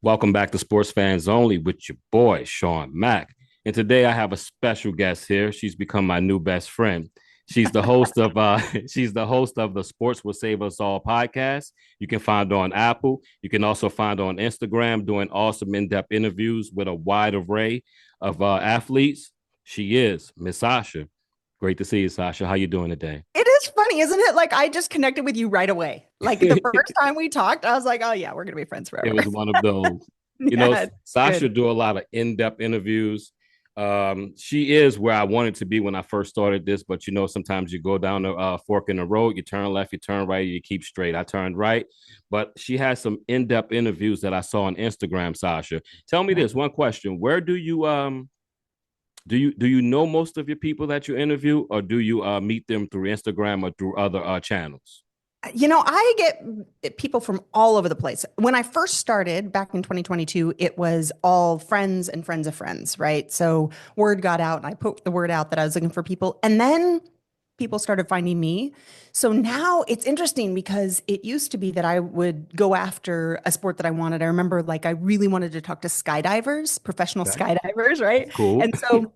Welcome back to Sports Fans Only with your boy, Sean Mack. And today I have a special guest here. She's become my new best friend. She's the host of she's the host of the Sports Will Save Us All podcast. You can find her on Apple. You can also find her on Instagram doing awesome in-depth interviews with a wide array of athletes. She is Miss Sasha. Great to see you, Sasha. How you doing today? It is funny, isn't it? Like I just connected with you right away. Like the first time we talked, I was like, "Oh yeah, we're gonna be friends It forever." was one of those. You know, Yeah, it's Sasha good. do a lot of in-depth interviews. She is where I wanted to be when I first started this, but sometimes you go down the fork in the road, you turn left, you turn right, you keep straight. I turned right, but she has some in-depth interviews that I saw on Instagram. Sasha, tell me Yeah. this one question: Where do you know most of your people that you interview, or do you meet them through Instagram or through other channels? I get people from all over the place. When I first started back in 2022, it was all friends and friends of friends, right? So word got out and I put the word out that I was looking for people. And then people started finding me. So now it's interesting because it used to be that I would go after a sport that I wanted. I remember like I really wanted to talk to skydivers, professional Okay, skydivers, right? cool. And so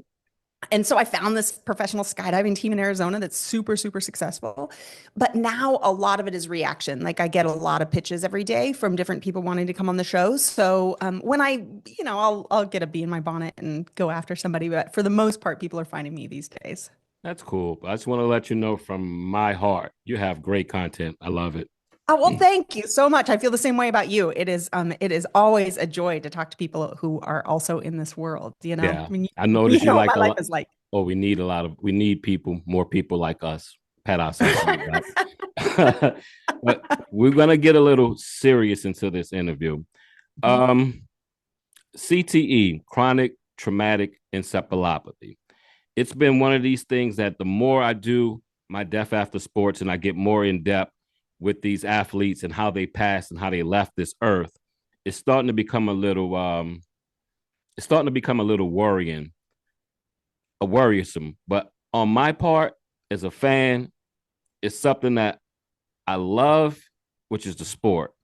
and so I found this professional skydiving team in Arizona that's super, super successful. But now a lot of it is reaction. Like I get a lot of pitches every day from different people wanting to come on the show. So when I'll get a bee in my bonnet and go after somebody. But for the most part, people are finding me these days. That's cool. I just want to let you know from my heart, you have great content. I love it. Oh, well, thank you so much. I feel the same way about you. It is always a joy to talk to people who are also in this world, you know? Yeah. I mean, I you noticed you know what like my a life lot. is like. Oh, we need people, more people like us. Pat ourselves on the back. But we're gonna get a little serious into this interview. Mhm. Um, CTE, chronic traumatic encephalopathy. It's been one of these things that the more I do my Deaf After Sports and I get more in depth with these athletes and how they passed and how they left this earth, it's starting to become a little it's starting to become a little worrisome. But on my part, as a fan, it's something that I love, which is the sport.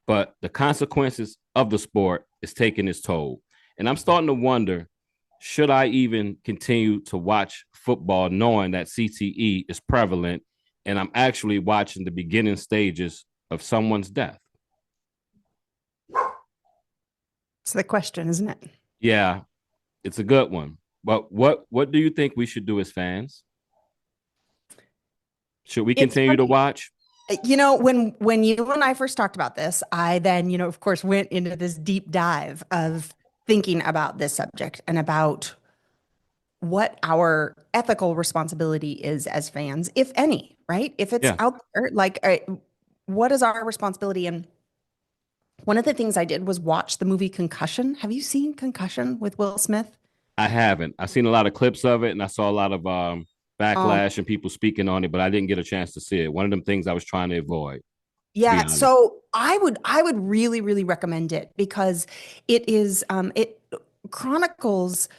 But the consequences of the sport is taking its toll. And I'm starting to wonder, should I even continue to watch football knowing that CTE is prevalent and I'm actually watching the beginning stages of someone's death? It's the question, isn't it? Yeah, it's a good one. But what do you think we should do as fans? Should we It's continue to funny. watch? When you and I first talked about this, I then, of course, went into this deep dive of thinking about this subject and about what our ethical responsibility is as fans, if any, right? If it's Yeah, out there, like, what is our responsibility? And one of the things I did was watch the movie Concussion. Have you seen Concussion with Will Smith? I haven't. I've seen a lot of clips of it and I saw a lot of Um, backlash and people speaking on it, but I didn't get a chance to see it. One of them things I was trying to avoid, to be Yeah, honest. so I would really really recommend it because it chronicles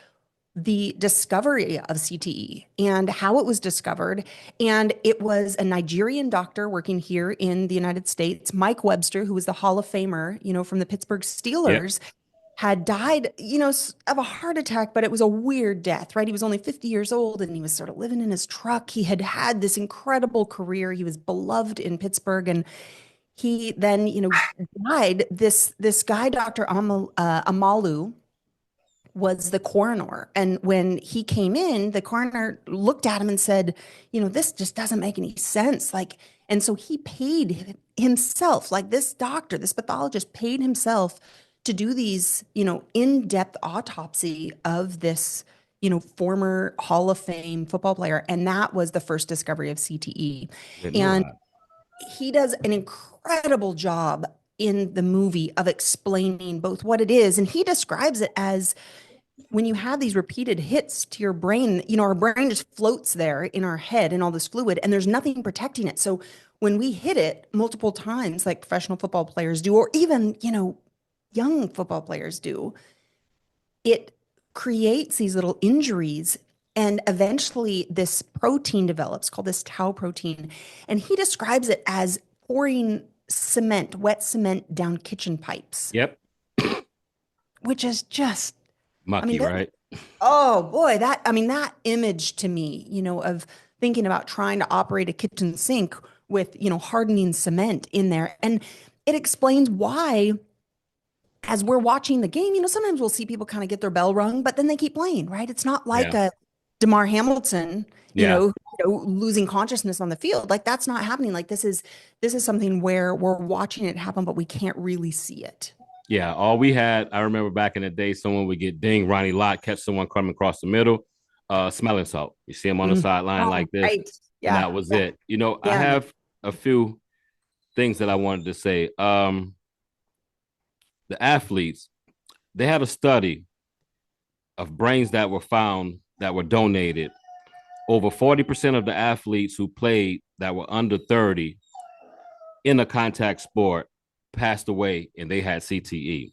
the discovery of CTE and how it was discovered. And it was a Nigerian doctor working here in the United States, Mike Webster, who was the Hall of Famer, from the Pittsburgh Yep. Steelers, had died, of a heart attack, but it was a weird death, right? He was only 50 years old and he was sort of living in his truck. He had had this incredible career. He was beloved in Pittsburgh and he then, died. This guy, Dr. Amalu, was the coroner. And when he came in, the coroner looked at him and said, this just doesn't make any sense. Like, and so he paid himself, like this doctor, this pathologist paid himself to do these, in-depth autopsy of this, former Hall of Fame football player. And that was the first discovery of CTE. Didn't know And that. he does an incredible job in the movie of explaining both what it is, and he describes it as when you have these repeated hits to your brain, our brain just floats there in our head in all this fluid, and there's nothing protecting it. So when we hit it multiple times, like professional football players do, or even, young football players do, it creates these little injuries. And eventually, this protein develops called this tau protein. And he describes it as pouring cement, wet cement down kitchen pipes. Yep. which is just, I mean, Mucky, that, right? oh boy, that image to me, of thinking about trying to operate a kitchen sink with, hardening cement in there. And it explains why, as we're watching the game, sometimes we'll see people kind of get their bell rung, but then they keep playing, right? It's not like Yeah. a DeMar Hamilton, Yeah. losing consciousness on the field. Like that's not happening. Like this is something where we're watching it happen, but we can't really see it. Yeah. All we had, I remember back in the day, someone would get dinged, Ronnie Lott, catch someone coming across the middle, smelling salt. You see him on the Mhm. sideline Oh, like this, right. and Yeah. that was Yeah. it. I Yeah. have a few things that I wanted to say. The athletes, they had a study of brains that were found that were donated. Over 40% of the athletes who played that were under 30 in a contact sport passed away and they had CTE.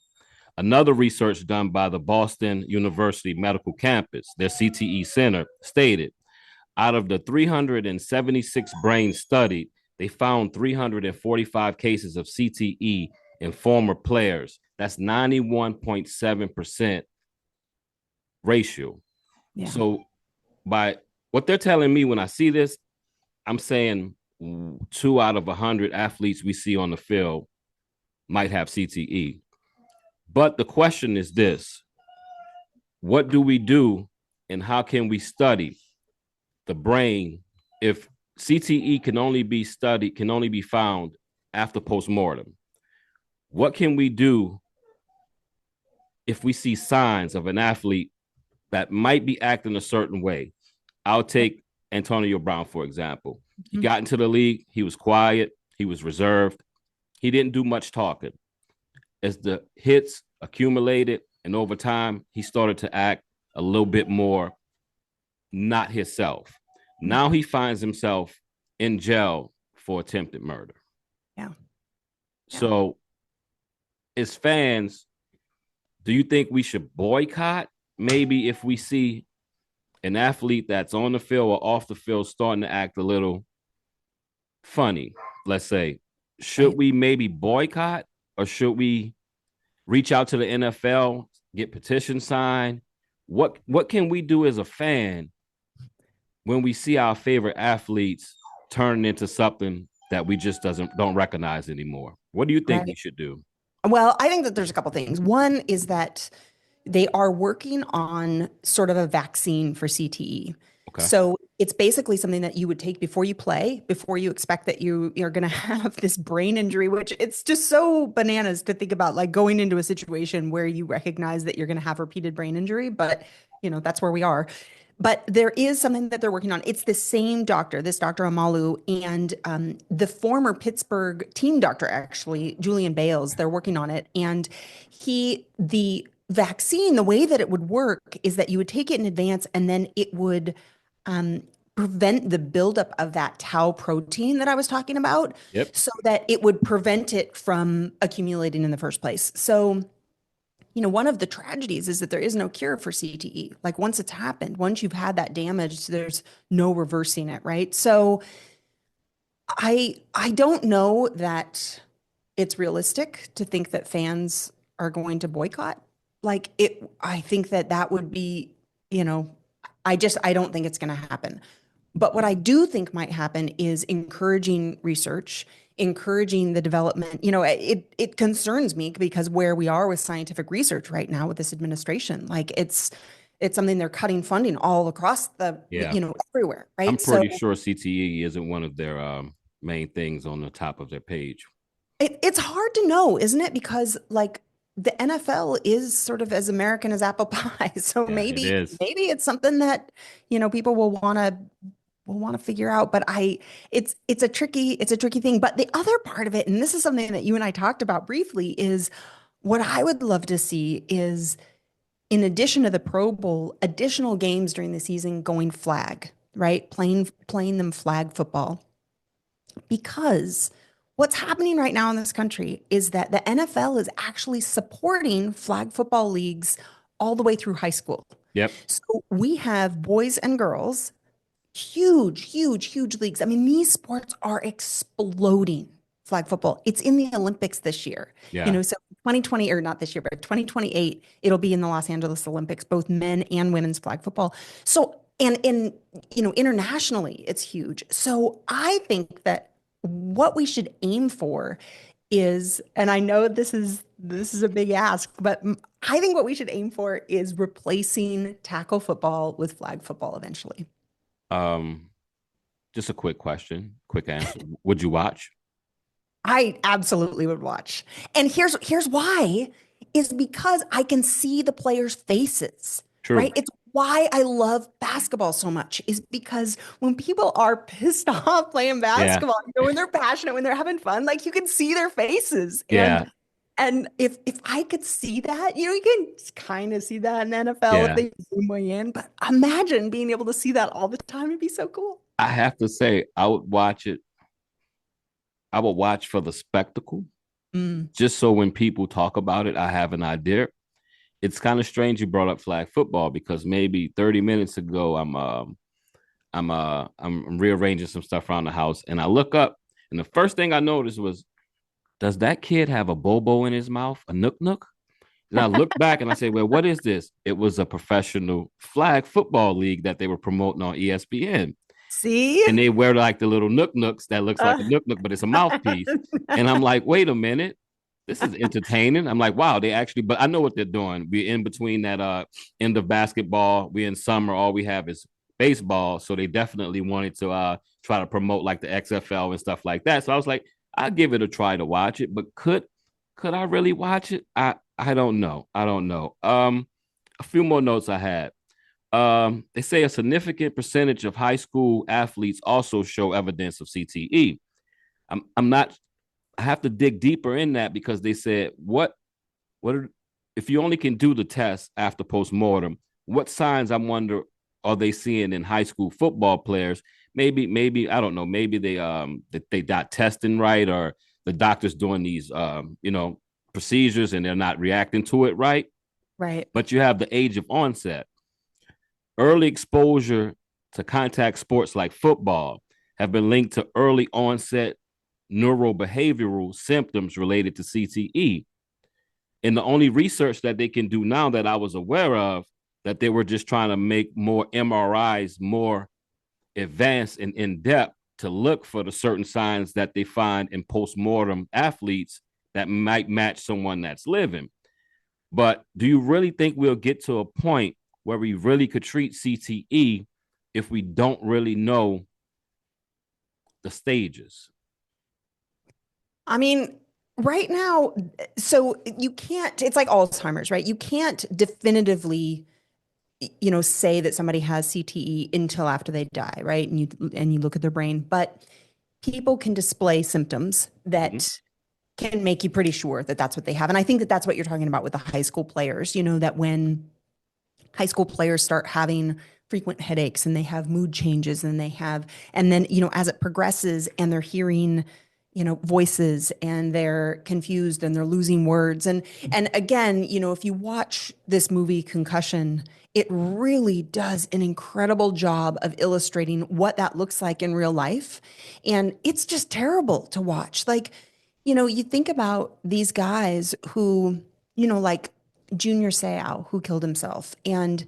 Another research done by the Boston University Medical Campus, their CTE center, stated out of the 376 brains studied, they found 345 cases of CTE in former players. That's 91.7% ratio. Yeah. So, by what they're telling me when I see this, I'm saying 2 out of 100 athletes we see on the field might have CTE. But the question is this: what do we do and how can we study the brain if CTE can only be studied, can only be found after postmortem? What can we do if we see signs of an athlete that might be acting a certain way? I'll take Antonio Brown, for example. He Mhm. got into the league, he was quiet, he was reserved, he didn't do much talking. As the hits accumulated and over time, he started to act a little bit more not himself. Yeah. Now he finds himself in jail for attempted murder. Yeah. Yeah. So, as fans, do you think we should boycott? Maybe if we see an athlete that's on the field or off the field starting to act a little funny, let's say, should Right. we maybe boycott or should we reach out to the NFL, get petition signed? What can we do as a fan when we see our favorite athletes turn into something that we just doesn't don't recognize anymore? What do you think we Right. should do? Well, I think that there's a couple things. One is that they are working on sort of a vaccine for CTE. Okay. So it's basically something that you would take before you play, before you expect that you're going to have this brain injury, which it's just so bananas to think about, like going into a situation where you recognize that you're going to have repeated brain injury, but that's where we are. But there is something that they're working on. It's the same doctor, this Dr. Amalu, and the former Pittsburgh team doctor, actually, Julian Bales. They're working on it. And the vaccine, the way that it would work is that you would take it in advance and then it would um, prevent the buildup of that tau protein that I was talking about Yep. so that it would prevent it from accumulating in the first place. So, one of the tragedies is that there is no cure for CTE. Like once it's happened, once you've had that damage, there's no reversing it, right? So I don't know that it's realistic to think that fans are going to boycott. Like I think that that would be, you know, I don't think it's going to happen. But what I do think might happen is encouraging research, encouraging the development. It concerns me because where we are with scientific research right now with this administration, like it's something they're cutting funding all across the, Yeah. everywhere, I'm right? So pretty sure CTE isn't one of their main things on the top of their page. it's hard to know, isn't it? Because like the NFL is sort of as American as apple pie. So Yeah, it maybe is. maybe it's something that, people will want to figure out. But it's a tricky thing. But the other part of it, and this is something that you and I talked about briefly, is what I would love to see is, in addition to the Pro Bowl, additional games during the season going flag, right? Playing them flag football. Because what's happening right now in this country is that the NFL is actually supporting flag football leagues all the way through high school. Yep. So we have boys and girls, huge, huge, huge leagues. I mean, these sports are exploding flag football. It's in the Olympics this year. Yeah. So 2020, or not this year, but 2028, it'll be in the Los Angeles Olympics, both men and women's flag football. So, and internationally, it's huge. So I think that what we should aim for is, and I know this is a big ask, but I think what we should aim for is replacing tackle football with flag football eventually. Um, just a quick question, quick answer. Would you watch? I absolutely would watch. And here's why is because I can see the players' faces, right? True. It's why I love basketball so much is because when people are pissed off playing Yeah. basketball, when they're passionate, when they're having fun, like you can see their faces. Yeah. And if I could see that, you can kind of see that in NFL if Yeah. they zoom way in, but imagine being able to see that all the time. It'd be so cool. I have to say, I would watch it. I would watch for the spectacle, Mm. just so when people talk about it, I have an idea. It's kind of strange you brought up flag football because maybe 30 minutes ago, I'm rearranging some stuff around the house, and I look up, and the first thing I noticed was, does that kid have a bobo in his mouth, a nook nook? And I look back and I say, well, what is this? It was a professional flag football league that they were promoting on ESPN. See? And they wear like the little nook nooks that looks like a Uh, nook nook, but it's a mouthpiece. And I'm like, wait a minute, this is entertaining. I'm like, wow, they actually, but I know what they're doing. We're in between that end of basketball. We're in summer, all we have is baseball. So they definitely wanted to try to promote like the XFL and stuff like that. So I was like, I'll give it a try to watch it, but could I really watch it? I don't know. I don't know. A few more notes I had. They say a significant percentage of high school athletes also show evidence of CTE. I'm not. I have to dig deeper in that because they said what are, if you only can do the test after postmortem, what signs I wonder are they seeing in high school football players? Maybe I don't know. Maybe that they not testing right, or the doctor's doing these procedures and they're not reacting to it right. right. But you have the age of onset. Early exposure to contact sports like football have been linked to early onset neurobehavioral symptoms related to CTE. And the only research that they can do now that I was aware of, that they were just trying to make more MRIs more advanced and in depth to look for the certain signs that they find in postmortem athletes that might match someone that's living. But do you really think we'll get to a point where we really could treat CTE if we don't really know the stages? I mean, right now, so you can't, it's like Alzheimer's, right? You can't definitively, say that somebody has CTE until after they die, right? And you look at their brain, but people can display symptoms Mm-hmm. that can make you pretty sure that that's what they have. And I think that that's what you're talking about with the high school players, that when high school players start having frequent headaches and they have mood changes and then, as it progresses and they're hearing, voices and they're confused and they're losing words. And again, if you watch this movie Concussion, it really does an incredible job of illustrating what that looks like in real life. And it's just terrible to watch. Like, you think about these guys who, like Junior Seau, who killed himself. And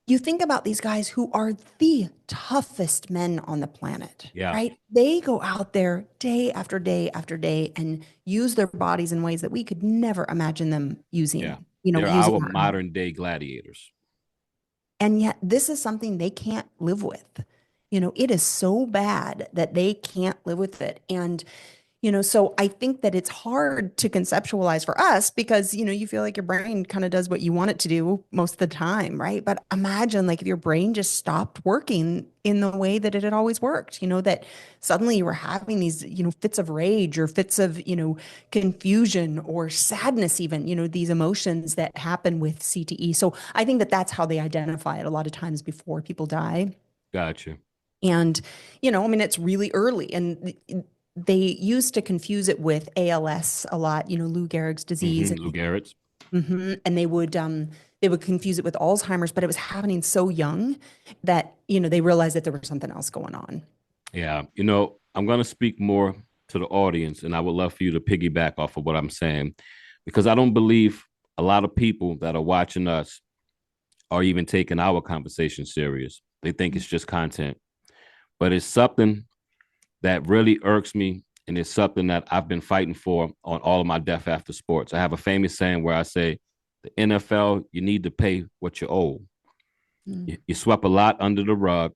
you think about these guys who are the toughest men on the planet, Yeah, right? They go out there day after day after day and use their bodies in ways that we could never imagine them yeah. using, They're using our that. modern day gladiators. And yet this is something they can't live with. It is so bad that they can't live with it. And so I think that it's hard to conceptualize for us because, you feel like your brain kind of does what you want it to do most of the time, right? But imagine like if your brain just stopped working in the way that it had always worked, that suddenly you were having these, fits of rage or fits of, confusion or sadness, even, these emotions that happen with CTE. So I think that that's how they identify it a lot of times before people die. Gotcha. And, I mean, it's really early and they used to confuse it with ALS a lot, Lou Gehrig's disease. Mm-hmm. Lou Gehrig's. And they would confuse it with Alzheimer's, but it was happening so young that, they realized that there was something else going on. Yeah. I'm going to speak more. to the audience, and I would love for you to piggyback off of what I'm saying, because I don't believe a lot of people that are watching us are even taking our conversation serious. They think it's just content, but it's something that really irks me. And it's something that I've been fighting for on all of my Death After Sports. I have a famous saying where I say, the NFL, you need to pay what you owe. Mm. You swept a lot under the rug.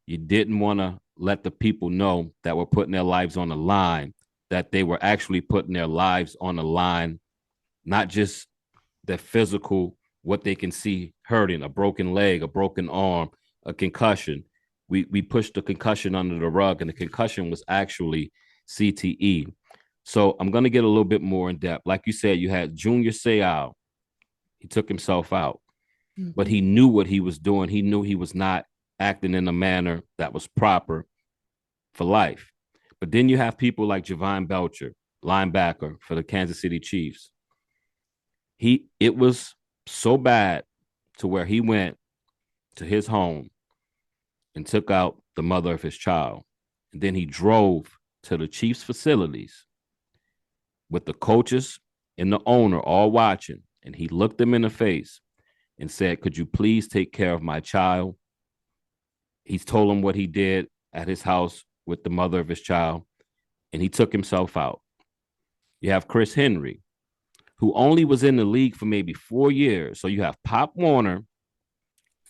You didn't want to let the people know that were putting their lives on the line, that they were actually putting their lives on the line, not just the physical, what they can see hurting, a broken leg, a broken arm, a concussion. We pushed the concussion under the rug, and the concussion was actually CTE. So I'm going to get a little bit more in depth. Like you said, you had Junior Seau. He took himself out, but Mhm. he knew what he was doing. He knew he was not acting in a manner that was proper for life. But then you have people like Javon Belcher, linebacker for the Kansas City Chiefs. It was so bad to where he went to his home and took out the mother of his child. And then he drove to the Chiefs facilities with the coaches and the owner all watching. And he looked them in the face and said, "Could you please take care of my child?" He's told him what he did at his house with the mother of his child, and he took himself out. You have Chris Henry, who only was in the league for maybe 4 years. So you have Pop Warner,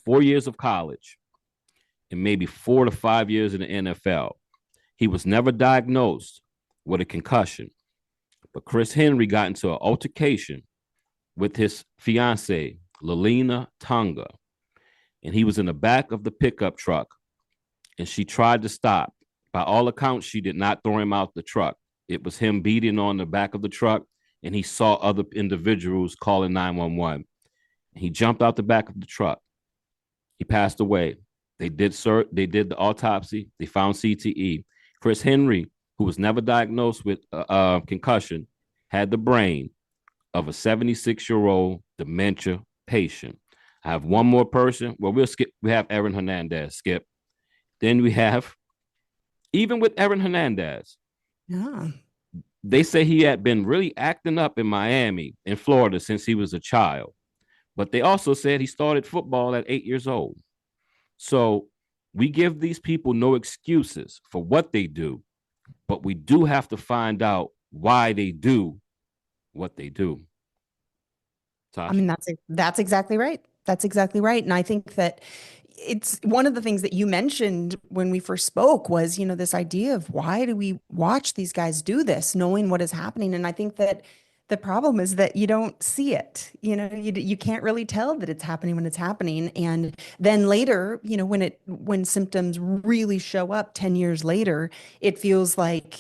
4 years of college, and maybe 4 to 5 years in the NFL. He was never diagnosed with a concussion, but Chris Henry got into an altercation with his fiancee, Lalina Tonga, and he was in the back of the pickup truck, and she tried to stop. By all accounts, she did not throw him out the truck. It was him beating on the back of the truck, and he saw other individuals calling 911. He jumped out the back of the truck. He passed away. They did the autopsy. They found CTE. Chris Henry, who was never diagnosed with concussion, had the brain of a 76-year-old dementia patient. I have one more person. Well, we'll skip. We have Aaron Hernandez. Skip. Then we have, even with Aaron Hernandez, Yeah. they say he had been really acting up in Miami, in Florida, since he was a child. But they also said he started football at 8 years old. So we give these people no excuses for what they do, but we do have to find out why they do what they do. I Tasha? mean, that's exactly right. That's exactly right. And I think that it's one of the things that you mentioned when we first spoke was, this idea of why do we watch these guys do this, knowing what is happening? And I think that the problem is that you don't see it. You can't really tell that it's happening when it's happening. And then later, when symptoms really show up 10 years later, it feels like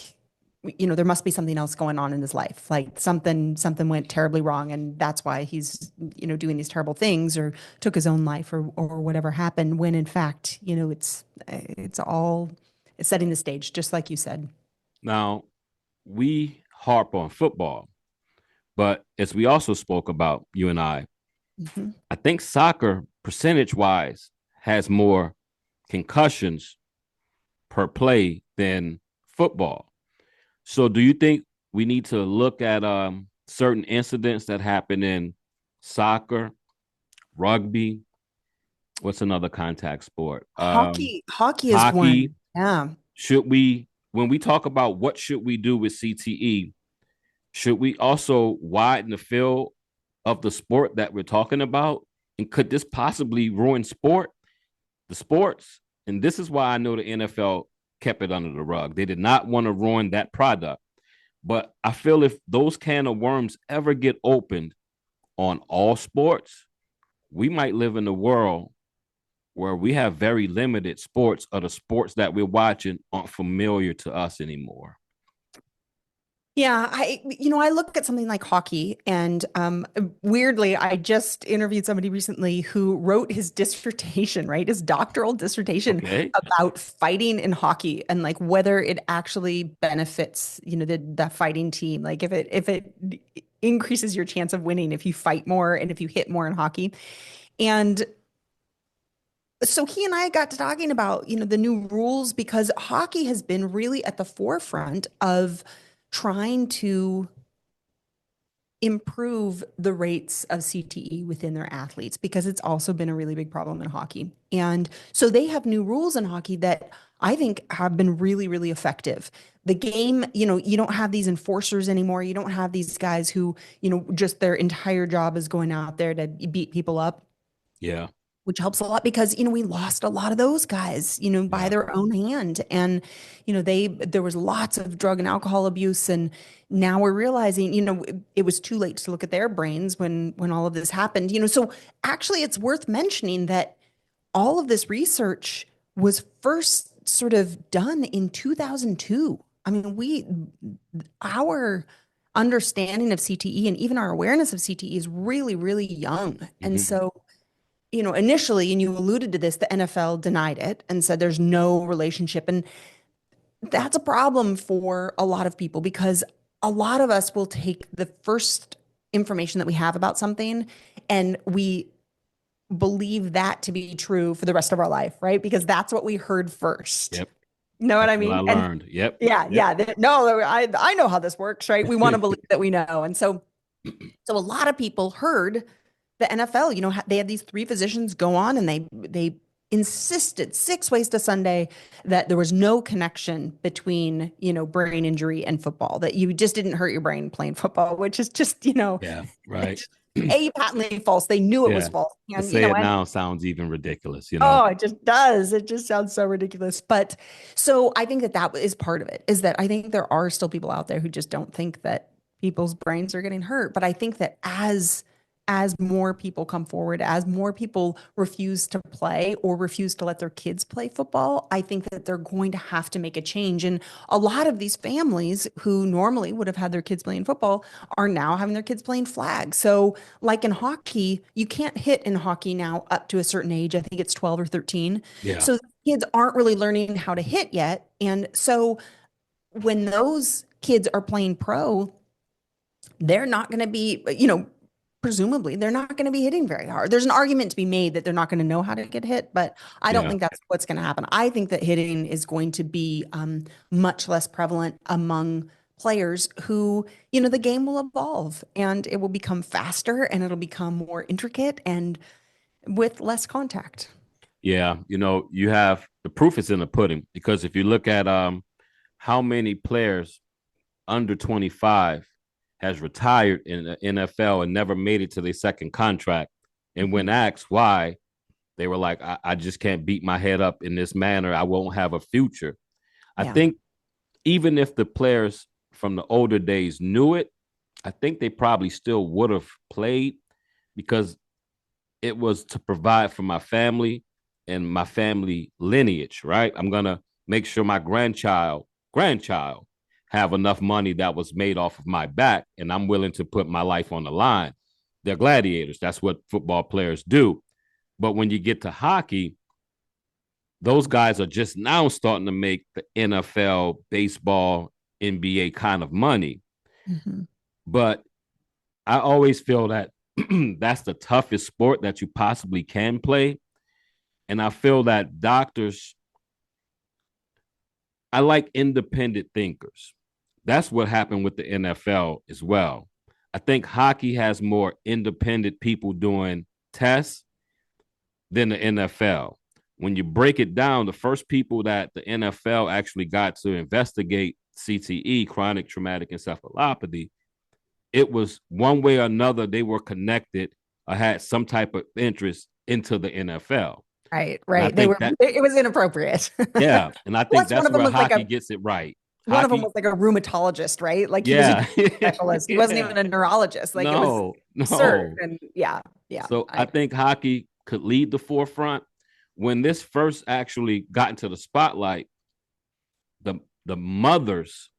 there must be something else going on in his life. Like something went terribly wrong, and that's why he's, doing these terrible things or took his own life or whatever happened. When in fact, it's all setting the stage, just like you said. Now, we harp on football, but as we also spoke about, you and Mhm. I think soccer, percentage wise, has more concussions per play than football. So, do you think we need to look at certain incidents that happen in soccer, rugby? What's another contact sport? Hockey is Hockey. one. Yeah. Should we, when we talk about what should we do with CTE, should we also widen the field of the sport that we're talking about? And could this possibly ruin the sports? And this is why I know the NFL kept it under the rug. They did not want to ruin that product. But I feel if those can of worms ever get opened on all sports, we might live in a world where we have very limited sports, or the sports that we're watching aren't familiar to us anymore. Yeah, I look at something like hockey, and weirdly, I just interviewed somebody recently who wrote his dissertation, right, his doctoral dissertation Okay. about fighting in hockey and like whether it actually benefits, the fighting team, like if it increases your chance of winning if you fight more and if you hit more in hockey. And So he and I got to talking about, the new rules because hockey has been really at the forefront of trying to improve the rates of CTE within their athletes because it's also been a really big problem in hockey. And so they have new rules in hockey that I think have been really, really effective. The game, you don't have these enforcers anymore. You don't have these guys who, just their entire job is going out there to beat people up, Yeah, which helps a lot because we lost a lot of those guys by yeah, their own hand. And there was lots of drug and alcohol abuse, and now we're realizing it was too late to look at their brains when all of this happened. So actually it's worth mentioning that all of this research was first sort of done in 2002. I mean, our understanding of CTE and even our awareness of CTE is really, really young. And hmm, so initially, and you alluded to this, the NFL denied it and said there's no relationship. And that's a problem for a lot of people because a lot of us will take the first information that we have about something and we believe that to be true for the rest of our life, right? Because that's what we heard first. yep. You know what That's I what I mean? And learned. Yep, yeah, yep. yeah. No, I know how this works, right? We want to believe that we know. And so a lot of people heard the NFL, they had these three physicians go on and they insisted 6 ways to Sunday that there was no connection between, brain injury and football, that you just didn't hurt your brain playing football, which is just, Yeah, right. it's patently false. They knew it was Yeah. false. To And, say it and now sounds even ridiculous. oh, it just does. It just sounds so ridiculous. But so I think that is part of it, is that I think there are still people out there who just don't think that people's brains are getting hurt. But I think that as more people come forward, as more people refuse to play or refuse to let their kids play football, I think that they're going to have to make a change. And a lot of these families who normally would have had their kids playing football are now having their kids playing flag. So like in hockey, you can't hit in hockey now up to a certain age. I think it's 12 or 13. Yeah, So kids aren't really learning how to hit yet. And so when those kids are playing pro, they're not going to be, presumably they're not going to be hitting very hard. There's an argument to be made that they're not going to know how to get hit, but I don't yeah, think that's what's going to happen. I think that hitting is going to be much less prevalent among players who, the game will evolve and it will become faster and it'll become more intricate and with less contact. yeah. You have the proof is in the pudding because if you look at how many players under 25 has retired in the NFL and never made it to their second contract. And when Mhm. asked why, they were like, I just can't beat my head up in this manner. I won't have a future. I Yeah. think even if the players from the older days knew it, I think they probably still would have played because it was to provide for my family and my family lineage, right? I'm gonna make sure my grandchild have enough money that was made off of my back, and I'm willing to put my life on the line. They're gladiators. That's what football players do. But when you get to hockey, those guys are just now starting to make the NFL, baseball, NBA kind of money. Mhm. But I always feel that that's the toughest sport that you possibly can play. And I feel that doctors, I like independent thinkers. That's what happened with the NFL as well. I think hockey has more independent people doing tests than the NFL. When you break it down, the first people that the NFL actually got to investigate CTE, chronic traumatic encephalopathy, it was one way or another they were connected or had some type of interest into the NFL. Right, And I right. think that, It was inappropriate. yeah, and I think Plus, one that's of them where was like hockey a gets it right. one of them was Hockey, like a rheumatologist, right? Like he was a yeah, specialist. He wasn't yeah, even a neurologist. Like it was no, absurd. no. And yeah, yeah. So I think hockey could lead the forefront. When this first actually got into the spotlight, the mothers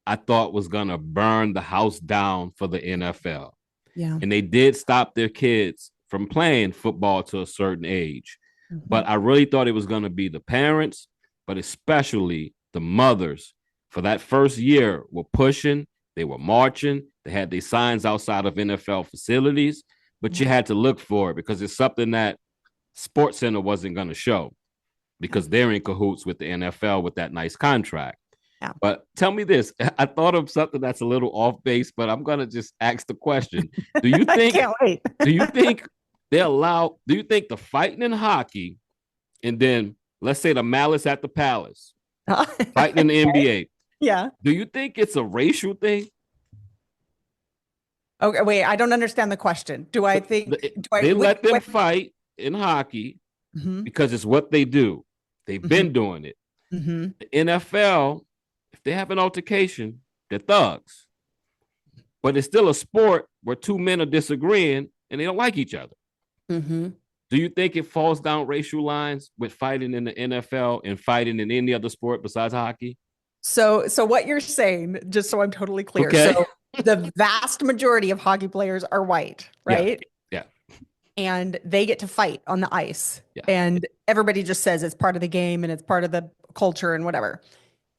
I thought was gonna burn the house down for the NFL. Yeah. And they did stop their kids from playing football to a certain age. Mhm. But I really thought it was going to be the parents, but especially the mothers. For that first year, were pushing, they were marching, they had these signs outside of NFL facilities, but you Yeah. had to look for it because it's something that Sports Center wasn't going to show Yeah. because they're in cahoots with the NFL with that nice contract. Yeah. But tell me this. I thought of something that's a little off base, but I'm gonna just ask the question. Do you I think can't wait. do you think do you think the fighting in hockey and then let's say the malice at the palace, fighting in the NBA, Yeah. do you think it's a racial thing? Okay, wait, I don't understand the question. Do I think do I They let them wait, fight in hockey mm-hmm, because it's what they do. They've mm-hmm, been doing it. mm-hmm, The NFL, if they have an altercation, they're thugs. But it's still a sport where two men are disagreeing and they don't like each other. mm-hmm. Do you think it falls down racial lines with fighting in the NFL and fighting in any other sport besides hockey? So what you're saying, just so I'm totally clear. Okay. So the vast majority of hockey players are white, Yeah. right? Yeah. And they get to fight on the ice. Yeah. And everybody just says it's part of the game and it's part of the culture and whatever.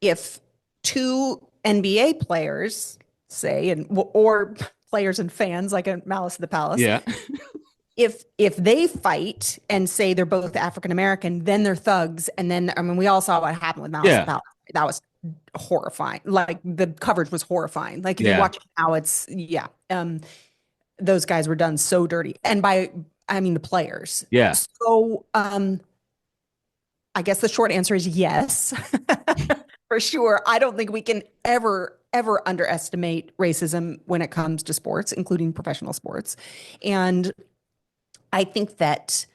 If two NBA players say, and or players and fans like a Malice at the Palace, Yeah. if they fight and say they're both African American, then they're thugs. And then I mean, we all saw what happened with Malice at the Yeah. Palace. That was horrifying. Like the coverage was horrifying. Like if you Yeah. watch it now, it's yeah. Those guys were done so dirty. And by I mean the players. Yeah. So I guess the short answer is yes. For sure. I don't think we can ever underestimate racism when it comes to sports, including professional sports. And I think that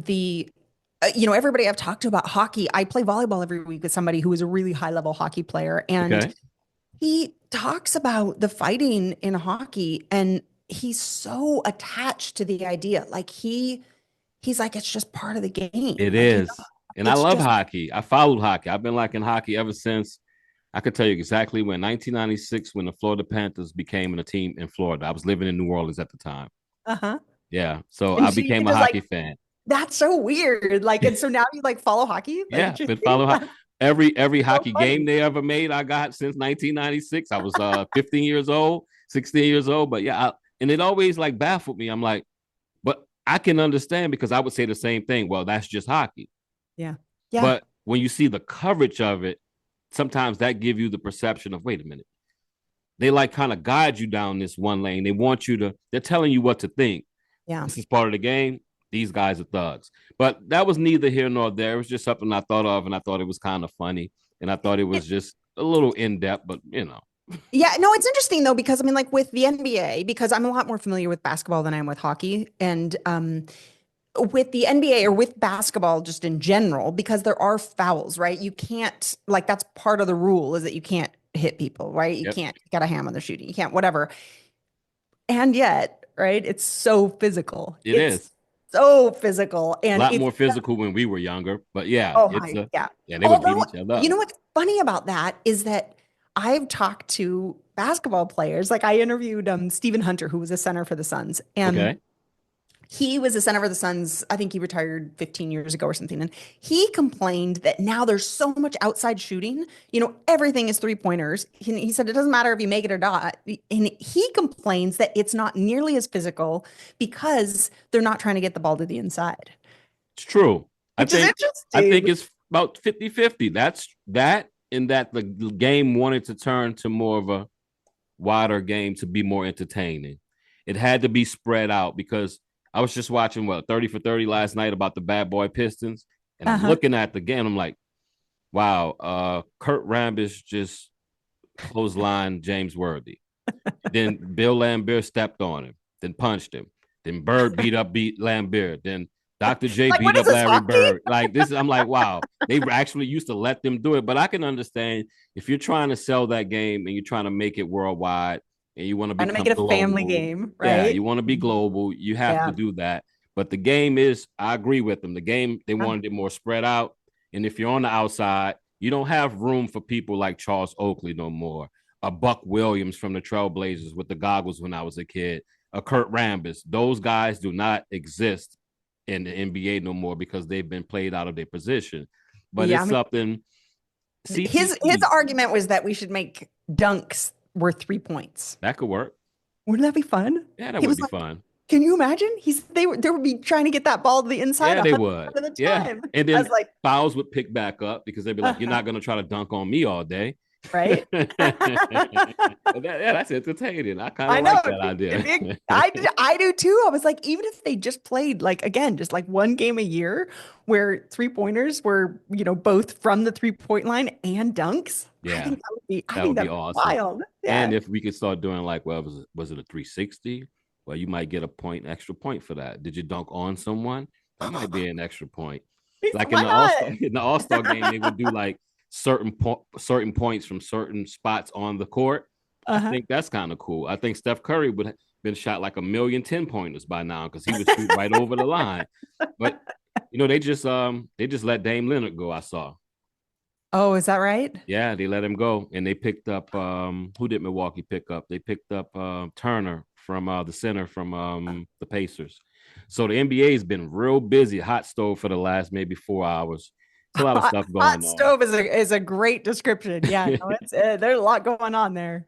everybody I've talked to about hockey, I play volleyball every week with somebody who is a really high level hockey player. And Okay. he talks about the fighting in hockey and he's so attached to the idea. Like he's like, it's just part of the game. It Like is. And I it's love just, hockey. I followed hockey. I've been liking hockey ever since. I could tell you exactly when 1996, when the Florida Panthers became a team in Florida. I was living in New Orleans at the time. uh-huh. Yeah. So And I she became a just like, hockey fan. that's so weird. Like, and so now you like follow hockey? Like, Yeah. it's just Been following every so hockey funny. game they ever made, I got since 1996. I was 15 years old, 16 years old. But yeah, and it always like baffled me. I'm like, but I can understand because I would say the same thing. Well, that's just hockey. Yeah. Yeah. But when you see the coverage of it, sometimes that give you the perception of, wait a minute, they like kind of guide you down this one lane. They want you to, they're telling you what to think. Yeah. This is part of the game. These guys are thugs. But that was neither here nor there. It was just something I thought of, and I thought it was kind of funny. And I thought it was just a little in depth, but you know. Yeah, no, it's interesting though, because I mean, like with the NBA, because I'm a lot more familiar with basketball than I am with hockey. And with the NBA or with basketball just in general, because there are fouls, right? You can't, like, that's part of the rule is that you can't hit people, right? You Yep. can't get a ham on the shooting. You can't, whatever. And yet, right, it's so physical. It It's is so physical. a And lot it's, more physical when we were younger. But yeah, oh it's my, a yeah. yeah, they would beat Although, each other you up. know what's funny about that is that I've talked to basketball players. Like I interviewed Stephen Hunter, who was a center for the Suns. And Okay. he was a center for the Suns. I think he retired 15 years ago or something. And he complained that now there's so much outside shooting. Everything is three pointers. He said it doesn't matter if you make it or not. And he complains that it's not nearly as physical because they're not trying to get the ball to the inside, It's true. I which is think I think interesting. it's about 50-50. That's that in that the game wanted to turn to more of a wider game to be more entertaining. It had to be spread out because I was just watching 30 for 30 last night about the bad boy Pistons. And I'm Uh-huh. looking at the game. I'm like, wow, Kurt Rambis just clotheslined James Worthy. Then Bill Lambert stepped on him, then punched him. Then Bird beat Lambert. Then Dr. J Like, what beat is up this Larry hockey? Bird. Like this, I'm like, wow, they actually used to let them do it. But I can understand if you're trying to sell that game and you're trying to make it worldwide and you want to Trying to make become it a family global. game, Yeah, right? you want to be global. You have to Yeah. do that. But the game is, I agree with them. The game, they Uh, wanted it more spread out. And if you're on the outside, you don't have room for people like Charles Oakley no more. A Buck Williams from the Trailblazers with the goggles when I was a kid. A Kurt Rambis. Those guys do not exist in the NBA no more because they've been played out of their position. But Yeah, I it's mean, something his CTE argument was that we should make dunks worth 3 points. that could work. Wouldn't that be fun? Yeah, that He would was be like, fun. Can you imagine? They would be trying to get that ball to the inside Yeah, they 100% would. of the Yeah. time. And I then was like, fouls would pick back up because they'd be like, you're uh-huh, not going to try to dunk on me all day. right? Yeah, that's entertaining. I kind of I know like that idea. I do too. I was like, even if they just played like again, just like one game a year where three-pointers were, both from the three-point line and dunks, Yeah, I that think would be that'd be awesome. wild. And Yeah. if we could start doing like, well, was it a 360? Well, you might get a point, extra point for that. Did you dunk on someone? That might be an extra point. Like in Why the All Star not? in the All Star game, they would do like certain points from certain spots on the court. I Uh-huh. think that's kind of cool. I think Steph Curry would have been shot like a million 10-pointers by now because he would shoot right over the line. But they just let Dame Leonard go. I saw. Oh, is that right? Yeah, they let him go, and they picked up who did Milwaukee pick up? They picked up Turner from the center from the Pacers. So the NBA has been real busy, hot stove for the last maybe 4 hours. It's a lot of stuff Hot going on. stove is a great description. Yeah, no, it's there's a lot going on there.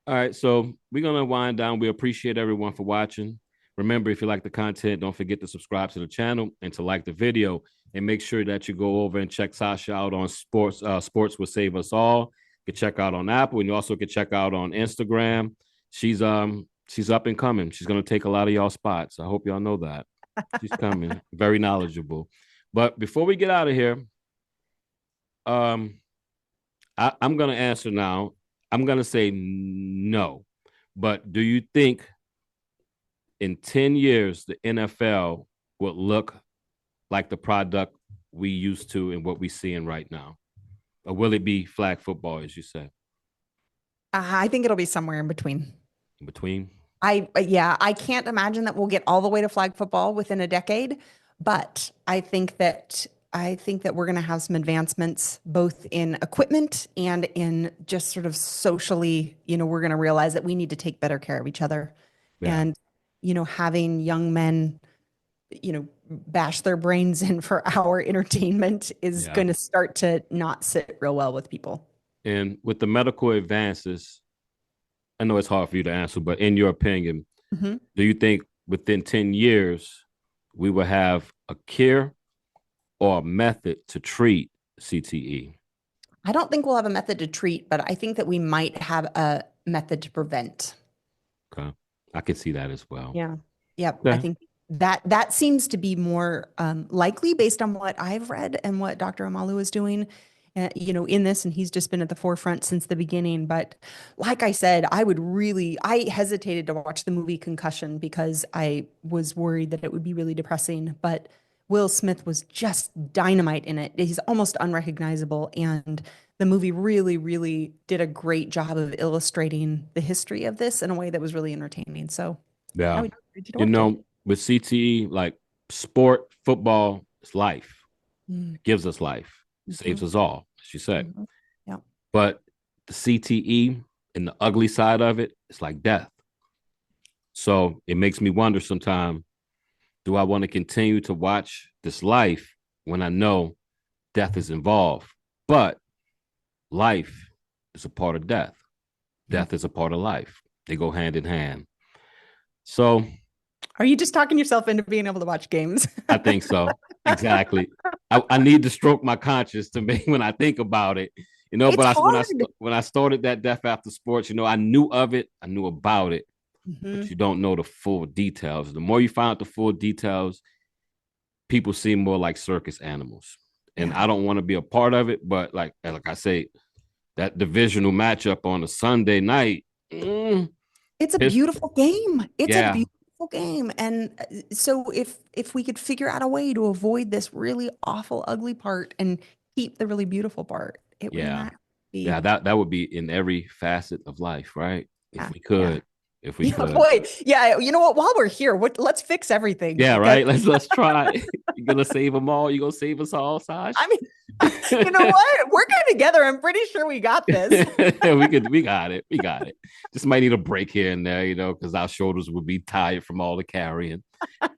All right, so we're gonna wind down. We appreciate everyone for watching. Remember, if you like the content, don't forget to subscribe to the channel and to like the video. And make sure that you go over and check Sasha out on Sports. Sports will save us all. You can check out on Apple, and you also can check out on Instagram. She's up and coming. She's gonna take a lot of y'all spots. I hope y'all know that. She's coming. Very knowledgeable. But before we get out of here, um, I'm gonna answer now. I'm gonna say no. But do you think in 10 years the NFL would look like the product we used to and what we're seeing right now? Or will it be flag football, as you said, I think it'll be somewhere in between. in between? Yeah, I can't imagine that we'll get all the way to flag football within a decade, but I think that we're going to have some advancements both in equipment and in just sort of socially, we're going to realize that we need to take better care of each other. Yeah. And, having young men, bash their brains in for our entertainment is Yeah. going to start to not sit real well with people. And with the medical advances, I know it's hard for you to answer, but in your opinion, Mhm. do you think within 10 years we will have a cure or a method to treat CTE? I don't think we'll have a method to treat, but I think that we might have a method to prevent. Okay. I can see that as well. Yeah. Yep. I Okay. think that seems to be more likely based on what I've read and what Dr. Amalu is doing, in this, and he's just been at the forefront since the beginning. But like I said, I hesitated to watch the movie Concussion because I was worried that it would be really depressing. But Will Smith was just dynamite in it. He's almost unrecognizable, and the movie really, really did a great job of illustrating the history of this in a way that was really entertaining. So I Yeah. would encourage you to watch it. With CTE, like sport, football, it's life. Mm, It gives us life, it mhm, saves us all, as you said. mhm. Yeah. But the CTE and the ugly side of it, it's like death. So it makes me wonder sometimes, do I want to continue to watch this life when I know death is involved? But life is a part of death. Yeah. Death is a part of life. They go hand in hand. So Are you just talking yourself into being able to watch games? I think so. Exactly. I need to stroke my conscience to me when I think about it. It's But hard. when I started that Death After Sports, I knew of it, I knew about it, but Mhm. you don't know the full details. The more you find out the full details, people seem more like circus animals. And Yeah. I don't want to be a part of it, but like I say, that divisional matchup on a Sunday night, It's a it's, beautiful game. It's a yeah, beautiful game. And so if we could figure out a way to avoid this really awful, ugly part and keep the really beautiful part, it would yeah, not be. yeah. That would be in every facet of life, right? If Yeah. we Yeah. could, if we Yeah, could. boy. Yeah, you know what? While we're here, let's fix everything Yeah, because right. Let's try. You're gonna save them all. You gonna save us all, I Sash? mean, you know what? We're good together. I'm pretty sure we got this. We got it. We got it. Just might need a break here and there, because our shoulders would be tired from all the carrying. All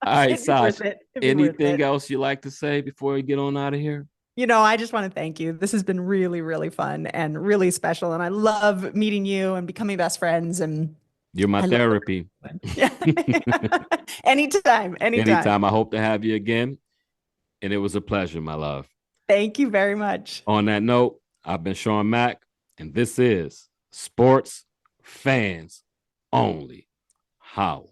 right, It'd be Sash. worth it. It'd be worth Anything it. else you like to say before we get on out of here? I just want to thank you. This has been really, really fun and really special. And I love meeting you and becoming best friends. And You're my I love the therapy. one. Yeah. Anytime, anytime. Anytime. I hope to have you again. And it was a pleasure, my love. Thank you very much. On that note, I've been Sean Mack, and this is Sports Fans Only. How?